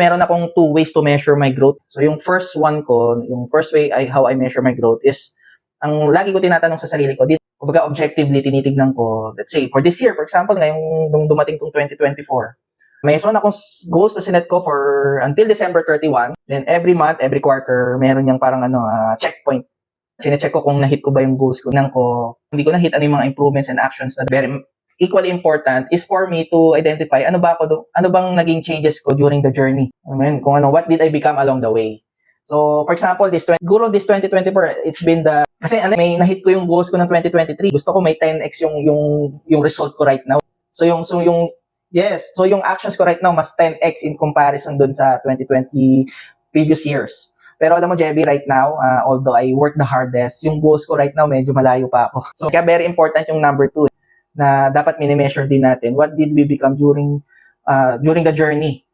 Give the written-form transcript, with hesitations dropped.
Meron akong two ways to measure my growth. So yung first one ko, yung first way how I measure my growth is, ang lagi ko tinatanong sa sarili ko, kumbaga objectively tinitignan ko, let's say, for this year, for example, ngayong nung dumating tong 2024, mayroon akong goals na sinet ko for until December 31. Then every month, every quarter, meron niyang parang checkpoint. Sine-check ko kung na-hit ko ba yung goals ko. Hindi ko na-hit, ano yung mga improvements and actions na very equally important is for me to identify ano bang naging changes ko during the journey. Kung what did I become along the way. So, for example, this 2024, it's been kasi may na-hit ko yung goals ko ng 2023. Gusto ko may 10x yung result ko right now. So yung actions ko right now mas 10x in comparison dun sa 2020 previous years. Pero alam mo, Jebby, right now, although I work the hardest, yung goals ko right now medyo malayo pa ako. So, kaya very important yung number 2 na dapat mini-measure din natin. What did we become during the journey?